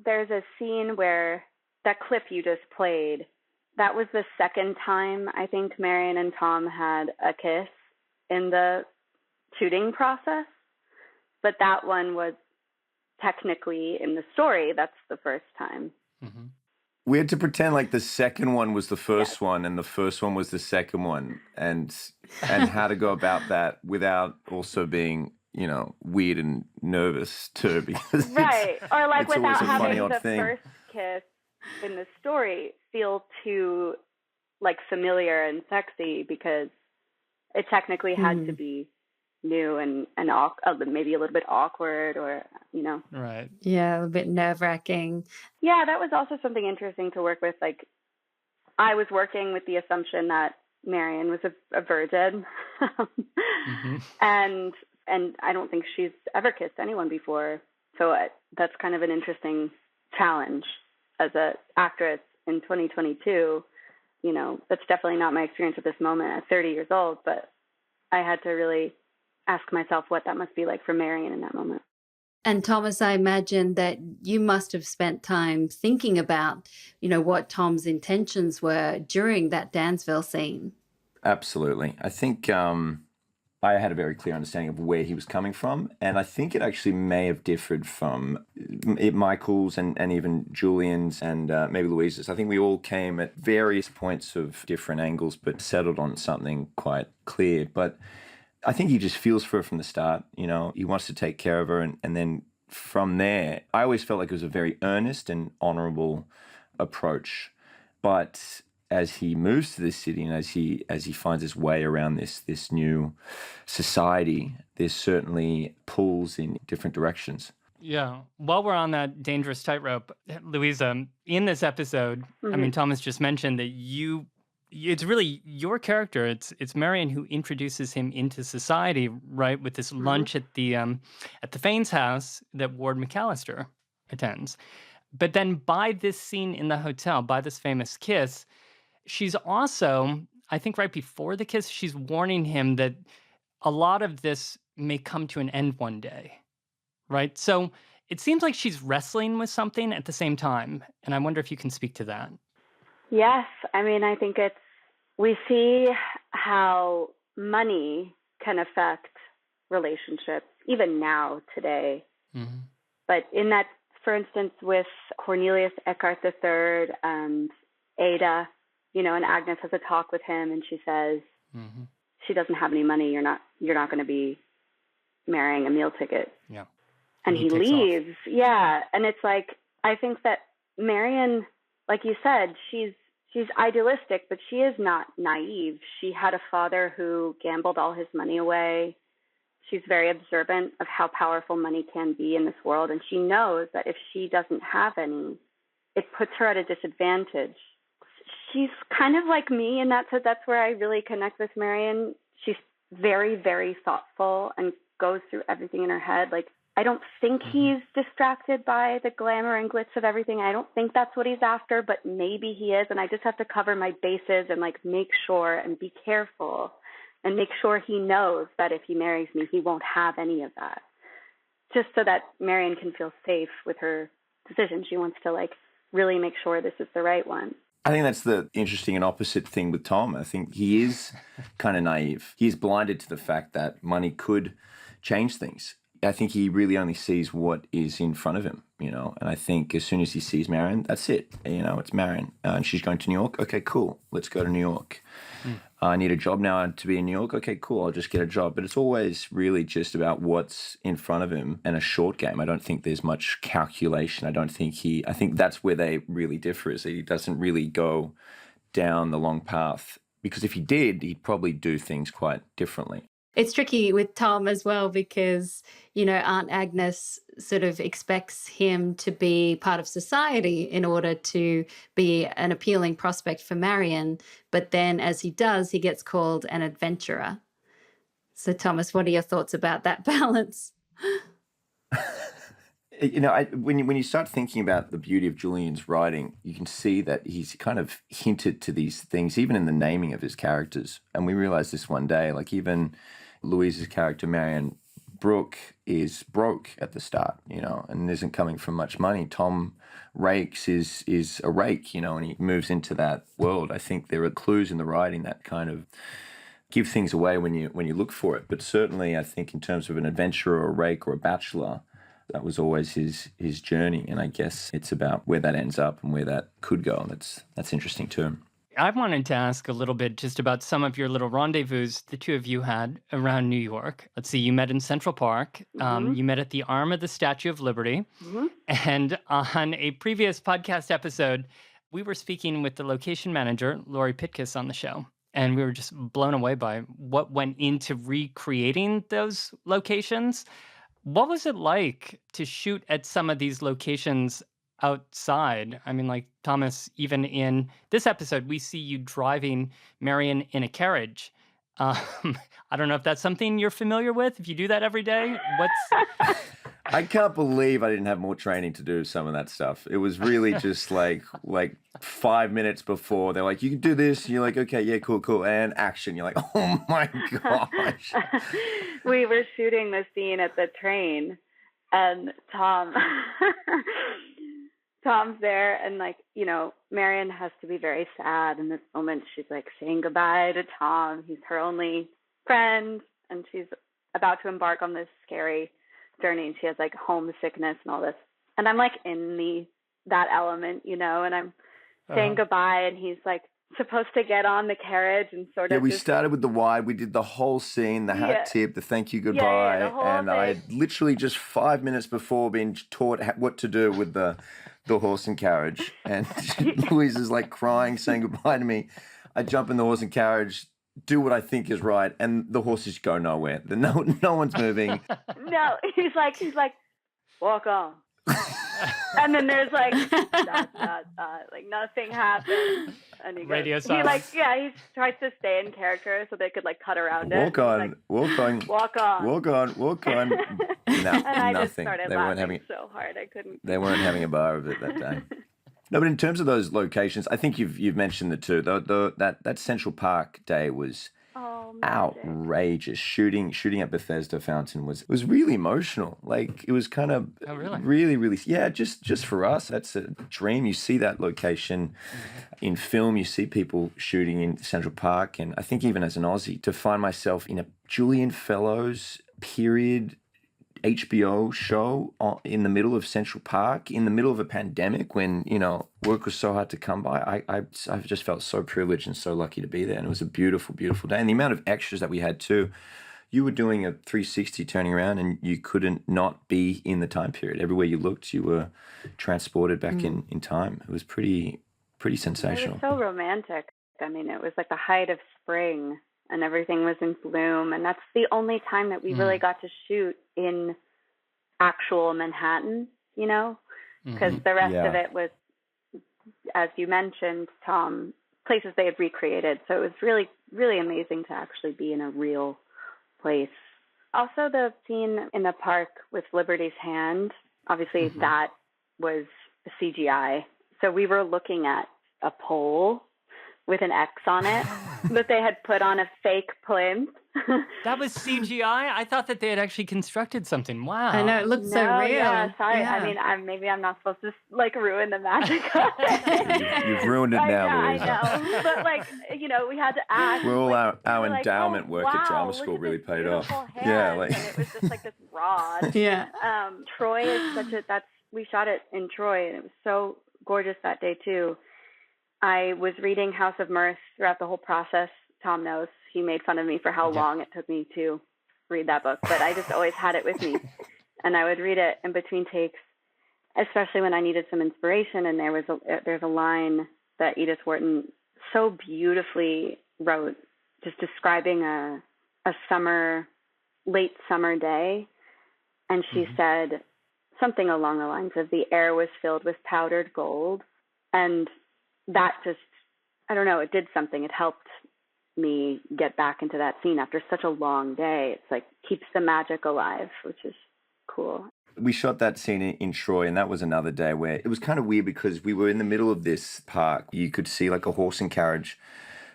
there's a scene where that clip you just played, that was the second time I think Marian and Tom had a kiss in the shooting process. But that one was technically in the story, that's the first time. Mm-hmm. We had to pretend like the second one was the first one and the first one was the second one, and how to go about that without also being, you know, weird and nervous too, because right, or like it's without having the thing. first kiss in the story feel too like familiar and sexy, because it technically had to be new and maybe a little bit awkward, or, you know. Right. Yeah, a bit nerve-wracking. Yeah, that was also something interesting to work with. Like, I was working with the assumption that Marian was a virgin. And I don't think she's ever kissed anyone before. So that's kind of an interesting challenge as an actress in 2022. You know, that's definitely not my experience at this moment at 30 years old, but I had to really ask myself what that must be like for Marian in that moment. And Thomas, I imagine that you must have spent time thinking about, you know, what Tom's intentions were during that Dansville scene. Absolutely. I think I had a very clear understanding of where he was coming from, and I think it actually may have differed from Michael's and even Julian's and maybe Louisa's. I think we all came at various points of different angles, but settled on something quite clear. But I think he just feels for her from the start. You know, he wants to take care of her, and then from there, I always felt like it was a very earnest and honorable approach. But as he moves to this city and as he finds his way around this new society, there's certainly pulls in different directions. Yeah. While we're on that dangerous tightrope, Louisa, in this episode, I mean, Thomas just mentioned that it's really your character. It's Marian who introduces him into society, right? With this lunch at the Fane's house that Ward McAllister attends. But then by this scene in the hotel, by this famous kiss, she's also, I think right before the kiss, she's warning him that a lot of this may come to an end one day, right? So it seems like she's wrestling with something at the same time. And I wonder if you can speak to that. Yes. I mean, I think we see how money can affect relationships, even now, today. Mm-hmm. But in that, for instance, with Cornelius Eckhart III and Ada, you know, and Agnes has a talk with him, and she says, she doesn't have any money. You're not going to be marrying a meal ticket. Yeah. And he leaves. Off. Yeah. And it's like, I think that Marian, like you said, she's idealistic, but she is not naive. She had a father who gambled all his money away. She's very observant of how powerful money can be in this world. And she knows that if she doesn't have any, it puts her at a disadvantage. She's kind of like me in that sense. That's where I really connect with Marian. She's very, very thoughtful and goes through everything in her head. Like, I don't think he's distracted by the glamour and glitz of everything. I don't think that's what he's after, but maybe he is. And I just have to cover my bases and like make sure and be careful and make sure he knows that if he marries me, he won't have any of that. Just so that Marian can feel safe with her decision. She wants to like really make sure this is the right one. I think that's the interesting and opposite thing with Tom. I think he is kind of naive. He's blinded to the fact that money could change things. I think he really only sees what is in front of him, you know. And I think as soon as he sees Marian, that's it. You know, it's Marian. And she's going to New York. Okay, cool. Let's go to New York. I need a job now to be in New York. Okay, cool. I'll just get a job. But it's always really just about what's in front of him and a short game. I don't think there's much calculation. I think that's where they really differ, is that he doesn't really go down the long path. Because if he did, he'd probably do things quite differently. It's tricky with Tom as well because, you know, Aunt Agnes sort of expects him to be part of society in order to be an appealing prospect for Marian. But then as he does, he gets called an adventurer. So, Thomas, what are your thoughts about that balance? You know, when you start thinking about the beauty of Julian's writing, you can see that he's kind of hinted to these things, even in the naming of his characters. And we realized this one day, like even Louisa's character, Marian Brook, is broke at the start, you know, and isn't coming from much money. Tom Raikes is a rake, you know, and he moves into that world. I think there are clues in the writing that kind of give things away when you look for it. But certainly, I think in terms of an adventurer or a rake or a bachelor, that was always his journey, and I guess it's about where that ends up and where that could go. And that's interesting too. I wanted to ask a little bit just about some of your little rendezvous the two of you had around New York. Let's see, you met in Central Park. You met at the arm of the Statue of Liberty. And on a previous podcast episode, we were speaking with the location manager, Lori Pitkus, on the show. And we were just blown away by what went into recreating those locations. What was it like to shoot at some of these locations outside? I mean, like, Thomas, even in this episode, we see you driving Marian in a carriage. I don't know if that's something you're familiar with, if you do that every day. I can't believe I didn't have more training to do some of that stuff. It was really just like 5 minutes before, they're like, you can do this. And you're like, okay, yeah, cool. And action. You're like, oh my gosh. We were shooting the scene at the train, and Tom Tom's there, and like, you know, Marian has to be very sad in this moment. She's like saying goodbye to Tom. He's her only friend, and she's about to embark on this scary journey, and she has like homesickness and all this. And I'm like in that element, you know, and I'm saying goodbye, and he's like supposed to get on the carriage and sort of. Yeah, we started with the wide. We did the whole scene, the hat tip, the thank you goodbye, and I had literally just 5 minutes before been taught what to do with the horse and carriage. And Louise is like crying, saying goodbye to me. I jump in the horse and carriage, do what I think is right, and the horses go nowhere. No one's moving. No, he's like, walk on. And then there's like, like nothing happens. And he Radio goes, silence. he tries to stay in character so they could like cut around it. Walk on, like, walk on. Walk on. Walk on, walk on. No, and I nothing. just started laughing so hard I couldn't. They weren't having a bar of it that day. No, but in terms of those locations, I think you've mentioned the two. That Central Park day was outrageous. Shooting at Bethesda Fountain was really emotional. Like, it was kind of really, yeah, just for us, that's a dream. You see that location in film, you see people shooting in Central Park, and I think even as an Aussie, to find myself in a Julian Fellows period HBO show in the middle of Central Park, in the middle of a pandemic when, you know, work was so hard to come by. I've just felt so privileged and so lucky to be there. And it was a beautiful, beautiful day. And the amount of extras that we had too, you were doing a 360 turning around and you couldn't not be in the time period. Everywhere you looked, you were transported back in time. It was pretty sensational. It was so romantic. I mean, it was like the height of spring and everything was in bloom. And that's the only time that we really got to shoot in actual Manhattan, you know, because the rest of it was, as you mentioned, Tom, places they had recreated. So it was really, really amazing to actually be in a real place. Also, the scene in the park with Liberty's hand, obviously that was CGI. So we were looking at a pole with an X on it that they had put on a fake plinth. That was CGI? I thought that they had actually constructed something. Wow. I know, it looked so real. Yeah, sorry. Yeah. I mean, maybe I'm not supposed to like ruin the magic of it. You've ruined it now, Louisa. I know. But like, you know, we had to act. Well, like, our endowment work at drama school really paid off. Yeah, like and it was just like this rod. Yeah. Troy is we shot it in Troy, and it was so gorgeous that day too. I was reading House of Mirth throughout the whole process. Tom knows. He made fun of me for how long it took me to read that book, but I just always had it with me. And I would read it in between takes, especially when I needed some inspiration. And there's a line that Edith Wharton so beautifully wrote, just describing a late summer day. And she said something along the lines of the air was filled with powdered gold. And that just, I don't know, it did something. It helped me get back into that scene after such a long day. It's like keeps the magic alive, which is cool. We shot that scene in Troy, and that was another day where it was kind of weird because we were in the middle of this park. You could see like a horse and carriage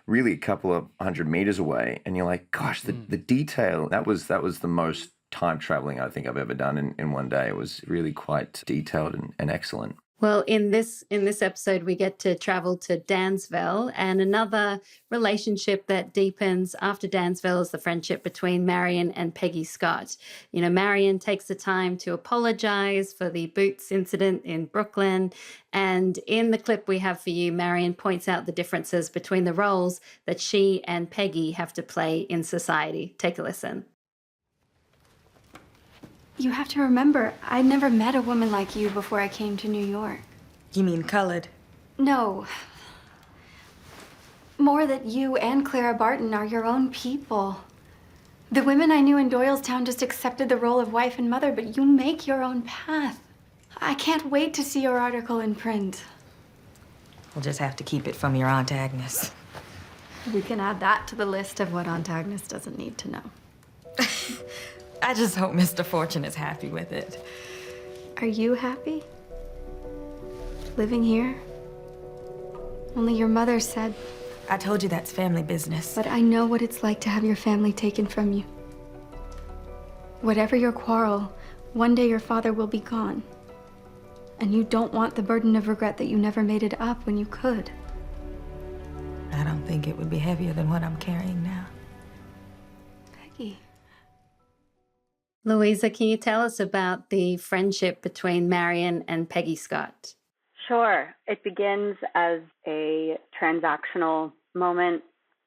really a couple of 100 meters away, and you're like, gosh, the detail, that was the most time traveling I think I've ever done in one day. It was really quite detailed and excellent. Well, in this episode, we get to travel to Dansville, and another relationship that deepens after Dansville is the friendship between Marian and Peggy Scott. You know, Marian takes the time to apologize for the boots incident in Brooklyn, and in the clip we have for you, Marian points out the differences between the roles that she and Peggy have to play in society. Take a listen. You have to remember, I'd never met a woman like you before I came to New York. You mean colored? No. More that you and Clara Barton are your own people. The women I knew in Doylestown just accepted the role of wife and mother, but you make your own path. I can't wait to see your article in print. We'll just have to keep it from your Aunt Agnes. We can add that to the list of what Aunt Agnes doesn't need to know. I just hope Mr. Fortune is happy with it. Are you happy? Living here? Only your mother said. I told you that's family business. But I know what it's like to have your family taken from you. Whatever your quarrel, one day your father will be gone. And you don't want the burden of regret that you never made it up when you could. I don't think it would be heavier than what I'm carrying now. Peggy. Louisa, can you tell us about the friendship between Marian and Peggy Scott? Sure. It begins as a transactional moment.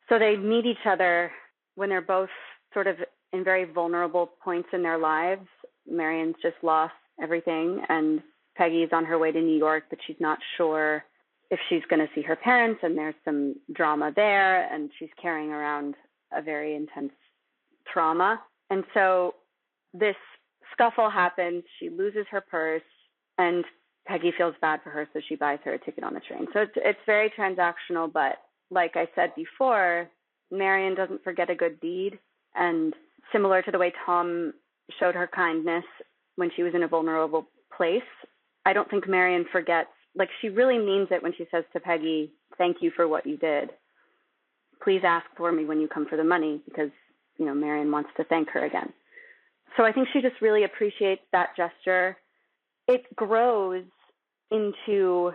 So they meet each other when they're both sort of in very vulnerable points in their lives. Marian's just lost everything, and Peggy's on her way to New York, but she's not sure if she's going to see her parents, and there's some drama there, and she's carrying around a very intense trauma. And so this scuffle happens. She loses her purse, and Peggy feels bad for her, so she buys her a ticket on the train. So it's very transactional, but like I said before, Marian doesn't forget a good deed. And similar to the way Tom showed her kindness when she was in a vulnerable place, I don't think Marian forgets. Like, she really means it when she says to Peggy, "Thank you for what you did. Please ask for me when you come for the money," because, you know, Marian wants to thank her again. So I think she just really appreciates that gesture. It grows into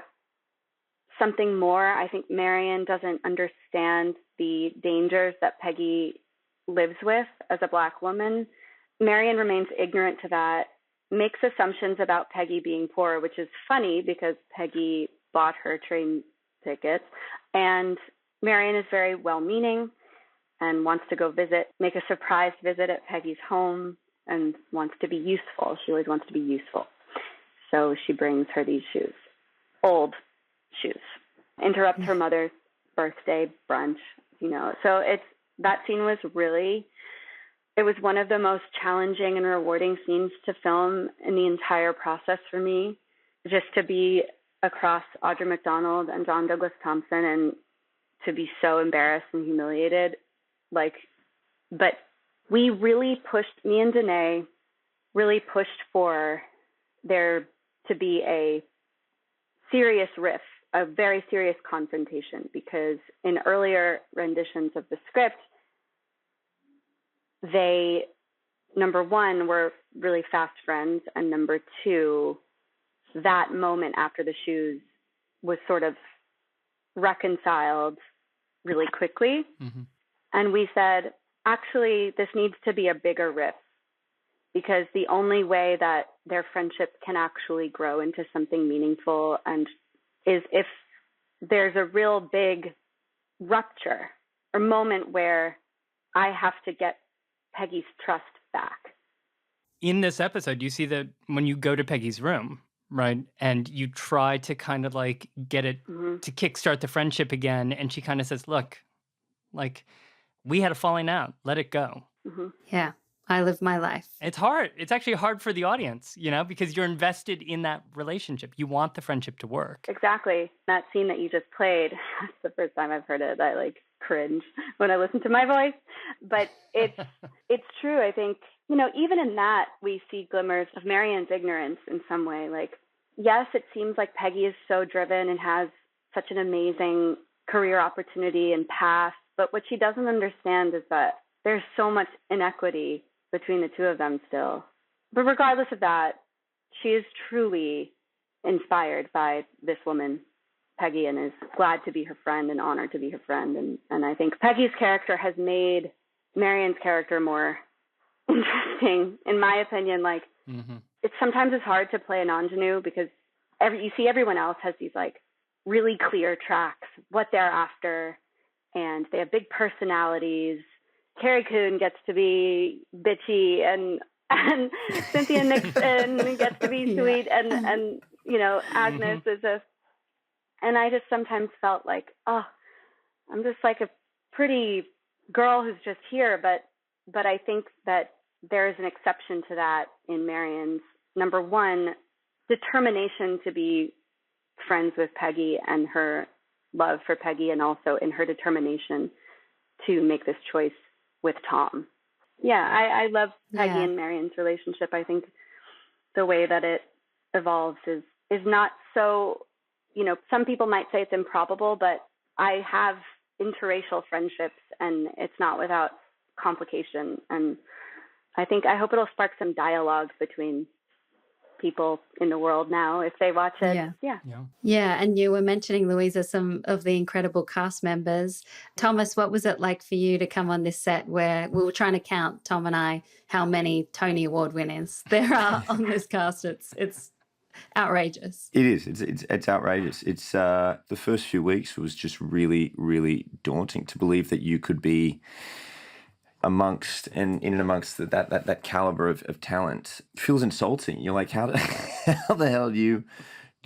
something more. I think Marian doesn't understand the dangers that Peggy lives with as a Black woman. Marian remains ignorant to that, makes assumptions about Peggy being poor, which is funny because Peggy bought her train tickets. And Marian is very well-meaning and wants to go make a surprise visit at Peggy's home and wants to be useful. She always wants to be useful. So she brings her these shoes, old shoes, interrupts her mother's birthday brunch, you know. So that scene was it was one of the most challenging and rewarding scenes to film in the entire process for me, just to be across Audra McDonald and John Douglas Thompson and to be so embarrassed and humiliated. But we really pushed, me and Danae really pushed for there to be a serious riff, a very serious confrontation, because in earlier renditions of the script, they, number one, were really fast friends, and number two, that moment after the shoes was sort of reconciled really quickly. Mm-hmm. And we said, actually, this needs to be a bigger rift, because the only way that their friendship can actually grow into something meaningful and is if there's a real big rupture or moment where I have to get Peggy's trust back. In this episode, you see that when you go to Peggy's room, right, and you try to kind of like get it to kickstart the friendship again, and she kind of says, look, like, we had a falling out, let it go. Mm-hmm. Yeah, I live my life. It's hard. It's actually hard for the audience, you know, because you're invested in that relationship. You want the friendship to work. Exactly. That scene that you just played, that's the first time I've heard it. I cringe when I listen to my voice. But it's true. I think, you know, even in that, we see glimmers of Marian's ignorance in some way. Like, yes, it seems like Peggy is so driven and has such an amazing career opportunity and path. But what she doesn't understand is that there's so much inequity between the two of them still. But regardless of that, she is truly inspired by this woman, Peggy, and is glad to be her friend and honored to be her friend. And I think Peggy's character has made Marian's character more interesting, in my opinion. Like, sometimes it's hard to play an ingenue because you see everyone else has these like really clear tracks, what they're after, and they have big personalities. Carrie Coon gets to be bitchy, and Cynthia Nixon gets to be sweet, and you know, Agnes is and I just sometimes felt like, oh, I'm just like a pretty girl who's just here, but I think that there is an exception to that in Marian's, number one, determination to be friends with Peggy and her love for Peggy, and also in her determination to make this choice with Tom. Yeah, I love Peggy and Marian's relationship. I think the way that it evolves is not so, you know, some people might say it's improbable, but I have interracial friendships and it's not without complication. And I hope it'll spark some dialogue between people in the world now if they watch it. Yeah. Yeah. Yeah, and you were mentioning, Louisa, some of the incredible cast members. Thomas, what was it like for you to come on this set where we were trying to count, Tom and I, how many Tony Award winners there are on this cast? It's outrageous. It is. It's outrageous. It's the first few weeks was just really, really daunting to believe that you could be amongst and in and amongst that caliber of talent. It feels insulting. You're like, how the hell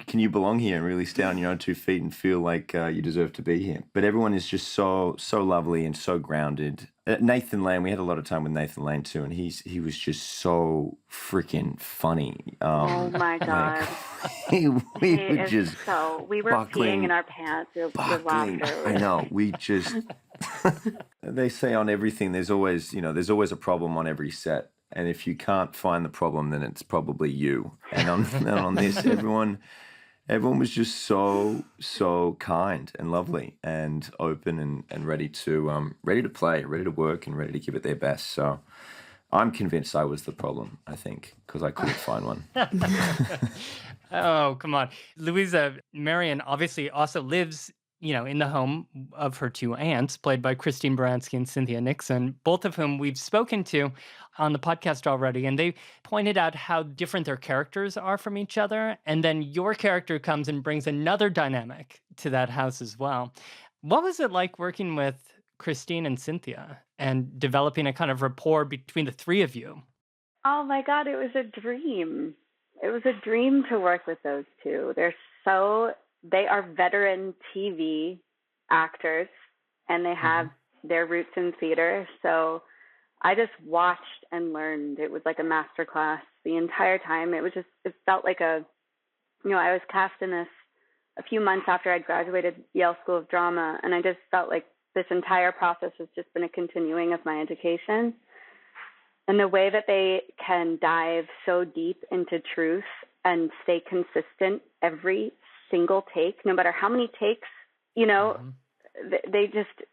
can you belong here and really stand on your own 2 feet and feel like you deserve to be here? But everyone is just so lovely and so grounded. Nathan Lane, we had a lot of time with Nathan Lane too, and he was just so freaking funny. Oh my God. we were just we were peeing in our pants with laughter. I know. We just they say on everything there's always a problem on every set. And if you can't find the problem, then it's probably you. And on this, everyone was just so kind and lovely and open and ready to play, ready to work, and ready to give it their best. So I'm convinced I was the problem, I think, because I couldn't find one. Oh, come on. Louisa, Marian obviously also lives, in the home of her 2 aunts, played by Christine Baranski and Cynthia Nixon, both of whom we've spoken to on the podcast already. And they pointed out how different their characters are from each other. And then your character comes and brings another dynamic to that house as well. What was it like working with Christine and Cynthia and developing a kind of rapport between the 3 of you? Oh my God, it was a dream. It was a dream to work with those 2. They are veteran TV actors, and they have their roots in theater. So I just watched and learned. It was like a master class the entire time. It felt like I was cast in this a few months after I'd graduated Yale School of Drama, and I just felt like this entire process has just been a continuing of my education. And the way that they can dive so deep into truth and stay consistent every single take, no matter how many takes,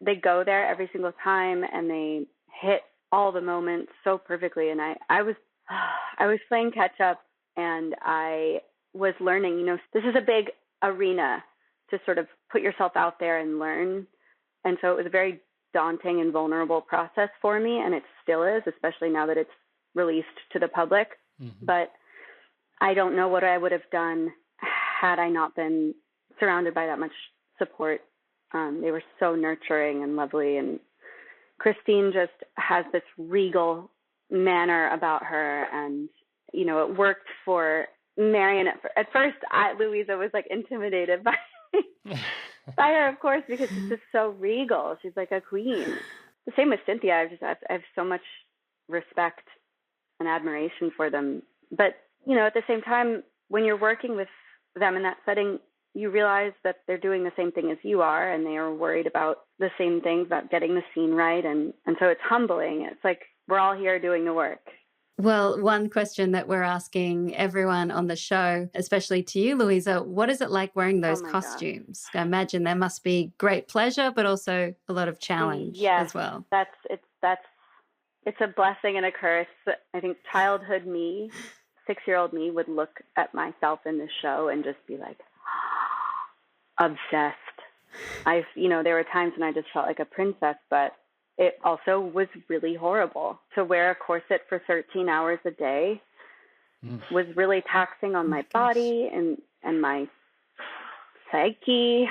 they go there every single time, and they hit all the moments so perfectly. And I was playing catch up, and I was learning, this is a big arena to sort of put yourself out there and learn. And so it was a very daunting and vulnerable process for me, and it still is, especially now that it's released to the public. But I don't know what I would have done had I not been surrounded by that much support. They were so nurturing and lovely, and Christine just has this regal manner about her, and it worked for Marian. At first, Louisa was like intimidated by her, of course, because she's just so regal. She's like a queen. The same with Cynthia. I have so much respect and admiration for them. But at the same time, when you're working with them in that setting, you realize that they're doing the same thing as you are, and they are worried about the same things, about getting the scene right. And so it's humbling. It's like we're all here doing the work. Well, one question that we're asking everyone on the show, especially to you, Louisa, what is it like wearing those costumes? I imagine there must be great pleasure, but also a lot of challenge as well. It's a blessing and a curse. I think childhood me, 6-year-old me, would look at myself in the show and just be like, obsessed. There were times when I just felt like a princess, but it also was really horrible. To wear a corset for 13 hours a day was really taxing on my body and my psyche.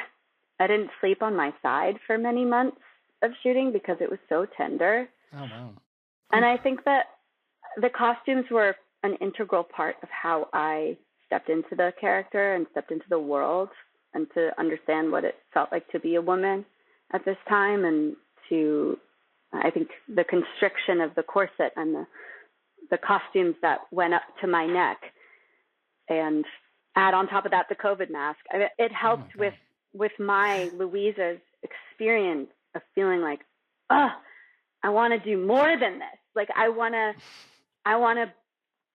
I didn't sleep on my side for many months of shooting because it was so tender. Oh, wow. And I think that the costumes were an integral part of how I stepped into the character and stepped into the world, and to understand what it felt like to be a woman at this time, and I think the constriction of the corset and the costumes that went up to my neck, and add on top of that the COVID mask. It helped with my Louisa's experience of feeling like, I want to do more than this. Like I want to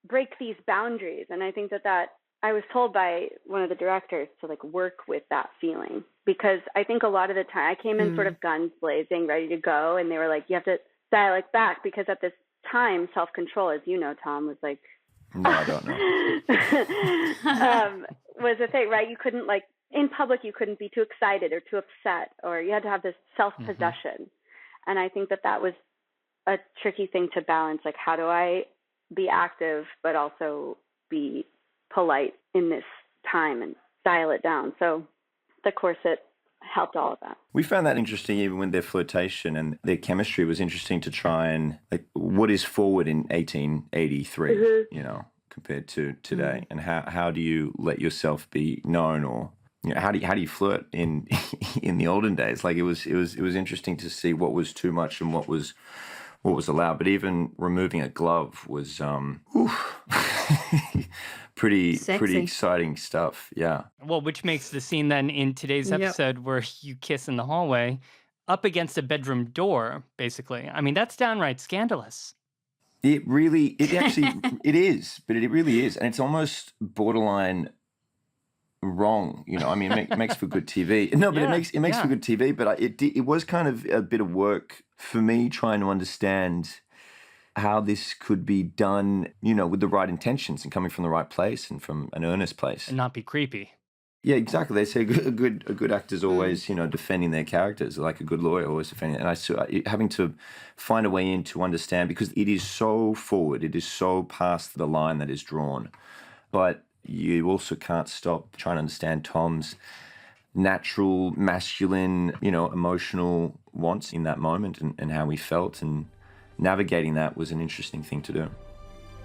break these boundaries. And I think that I was told by one of the directors to like work with that feeling, because I think a lot of the time I came in sort of guns blazing, ready to go. And they were like, you have to dial it back, because at this time, self-control, as you know, Tom, was like No, I don't know. Was a thing, right? You couldn't, like, in public, you couldn't be too excited or too upset, or you had to have this self-possession. And I think that was a tricky thing to balance. Like, how do I be active but also be polite in this time and dial it down? So the corset helped all of that. We found that interesting, even when their flirtation and their chemistry was interesting to try and, like, what is forward in 1883, you know, compared to today, and how do you let yourself be known, or, you know, how do you flirt in the olden days? Like, it was interesting to see what was too much and what was allowed. But even removing a glove was pretty exciting stuff. Yeah. Well, which makes the scene then in today's episode where you kiss in the hallway up against a bedroom door, basically. I mean, that's downright scandalous. It really is, but it really is. And it's almost borderline wrong, you know. I mean, it makes for good TV. No, but it makes for good TV. But it was kind of a bit of work for me trying to understand how this could be done, you know, with the right intentions and coming from the right place and from an earnest place, and not be creepy. Yeah, exactly. They say a good actor's always, you know, defending their characters, like a good lawyer always defending. And having to find a way in to understand, because it is so forward, it is so past the line that is drawn, but you also can't stop trying to understand Tom's natural, masculine, you know, emotional wants in that moment and how he felt, and navigating that was an interesting thing to do.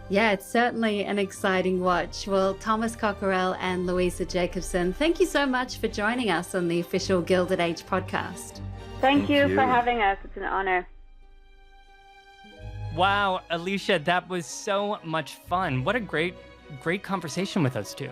Yeah, it's certainly an exciting watch. Well, Thomas Cocoquerel and Louisa Jacobson, thank you so much for joining us on the official Gilded Age podcast. Thank you for having us. It's an honor. Wow, Alicia, that was so much fun. What a great conversation with us two.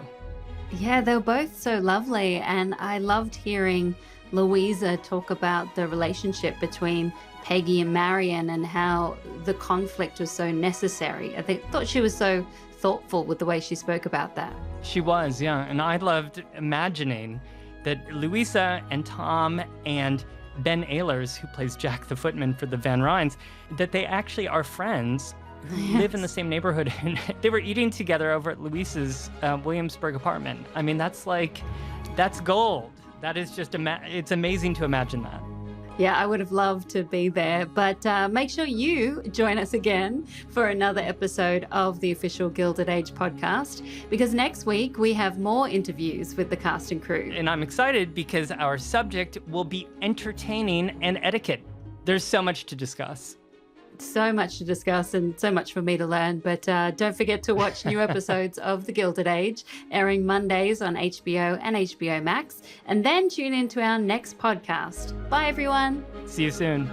Yeah, they were both so lovely, and I loved hearing Louisa talk about the relationship between Peggy and Marian and how the conflict was so necessary. I thought she was so thoughtful with the way she spoke about that. She was, yeah. And I loved imagining that Louisa and Tom and Ben Ehlers, who plays Jack the Footman for the Van Ryns, that they actually are friends who live in the same neighborhood. And they were eating together over at Louisa's Williamsburg apartment. I mean, that's gold. That is just, it's amazing to imagine that. Yeah, I would have loved to be there, but make sure you join us again for another episode of the official Gilded Age podcast, because next week we have more interviews with the cast and crew. And I'm excited because our subject will be entertaining and etiquette. There's so much to discuss. So much to discuss and so much for me to learn, but don't forget to watch new episodes of The Gilded Age, airing Mondays on HBO and HBO Max, and then tune into our next podcast. Bye, everyone. See you soon.